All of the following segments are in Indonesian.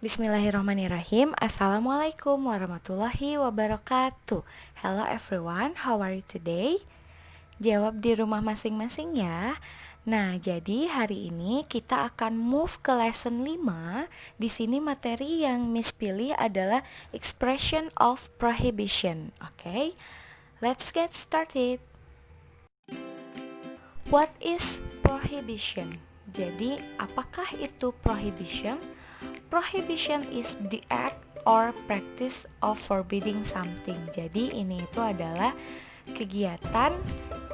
Bismillahirrahmanirrahim. Assalamualaikum warahmatullahi wabarakatuh. Hello everyone, how are you today? Jawab di rumah masing-masing ya. Nah, jadi hari ini kita akan move ke lesson 5. Di sini materi yang Miss pilih adalah expression of prohibition. Oke, let's get started. What is prohibition? Jadi, apakah itu prohibition? Prohibition is the act or practice of forbidding something. Jadi ini itu adalah kegiatan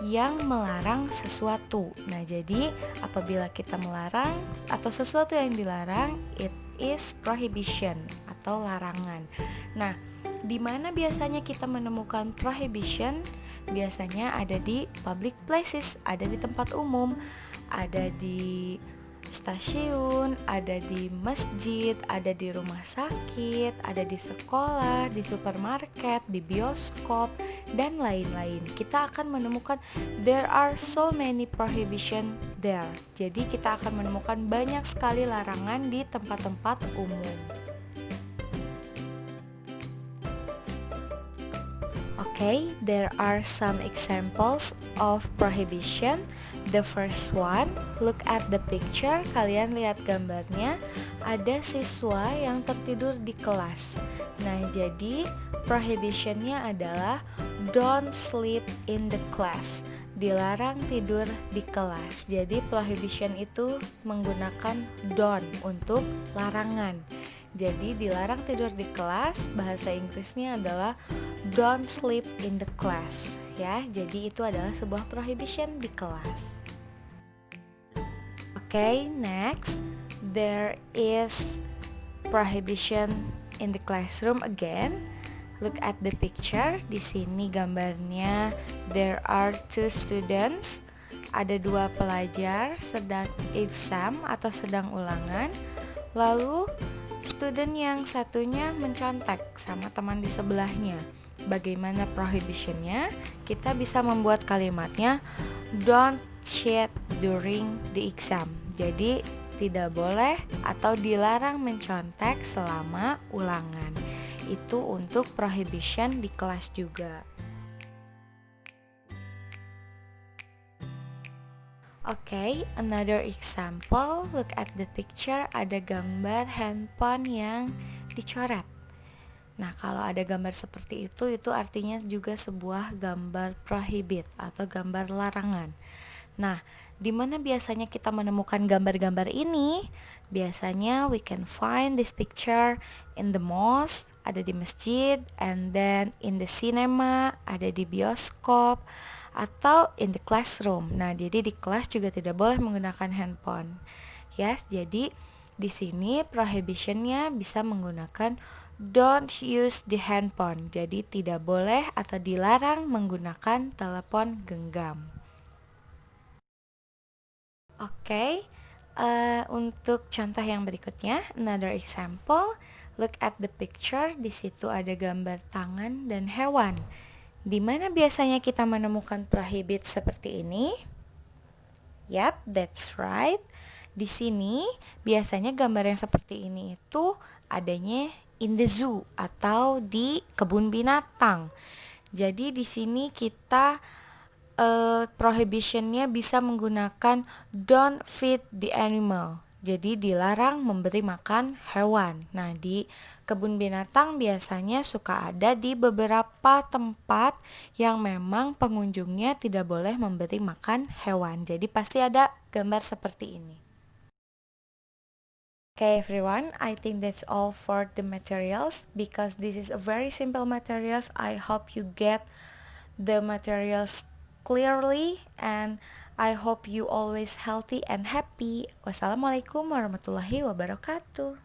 yang melarang sesuatu. Nah, jadi apabila kita melarang atau sesuatu yang dilarang, it is prohibition atau larangan. Nah, di mana biasanya kita menemukan prohibition? Biasanya ada di public places, ada di tempat umum, ada di stasiun, ada di masjid, ada di rumah sakit, ada di sekolah, di supermarket, di bioskop, dan lain-lain. Kita akan menemukan there are so many prohibition there. Jadi kita akan menemukan banyak sekali larangan di tempat-tempat umum. Okay, there are some examples of prohibition. The first one, look at the picture. Kalian lihat gambarnya. Ada siswa yang tertidur di kelas. Nah, jadi prohibitionnya adalah don't sleep in the class. Dilarang tidur di kelas. Jadi prohibition itu menggunakan don't untuk larangan. Jadi dilarang tidur di kelas, bahasa Inggrisnya adalah don't sleep in the class ya. Jadi itu adalah sebuah prohibition di kelas. Okay, next there is prohibition in the classroom again. Look at the picture. Di sini gambarnya there are two students. Ada dua pelajar sedang exam atau sedang ulangan. Lalu student yang satunya mencontek sama teman di sebelahnya. Bagaimana prohibitionnya? Kita bisa membuat kalimatnya don't cheat during the exam. Jadi tidak boleh atau dilarang mencontek selama ulangan. Itu untuk prohibition di kelas juga. Okay, another example. Look at the picture. Ada gambar handphone yang dicoret. Nah, kalau ada gambar seperti itu artinya juga sebuah gambar prohibit atau gambar larangan. Nah, di mana biasanya kita menemukan gambar-gambar ini? Biasanya we can find this picture in the mosque, ada di masjid, and then in the cinema, ada di bioskop, atau in the classroom. Nah, jadi di kelas juga tidak boleh menggunakan handphone. Yes, jadi di sini prohibitionnya bisa menggunakan don't use the handphone. Jadi tidak boleh atau dilarang menggunakan telepon genggam. Oke, untuk contoh yang berikutnya, another example. Look at the picture. Di situ ada gambar tangan dan hewan. Di mana biasanya kita menemukan prohibit seperti ini? Yap, that's right. Di sini biasanya gambar yang seperti ini itu adanya in the zoo atau di kebun binatang. Jadi di sini kita prohibitionnya bisa menggunakan don't feed the animal. Jadi dilarang memberi makan hewan. Nah, di kebun binatang biasanya suka ada di beberapa tempat yang memang pengunjungnya tidak boleh memberi makan hewan. Jadi pasti ada gambar seperti ini. Okay everyone, I think that's all for the materials because this is a very simple materials. I hope you get the materials clearly and I hope you always healthy and happy. Wassalamualaikum warahmatullahi wabarakatuh.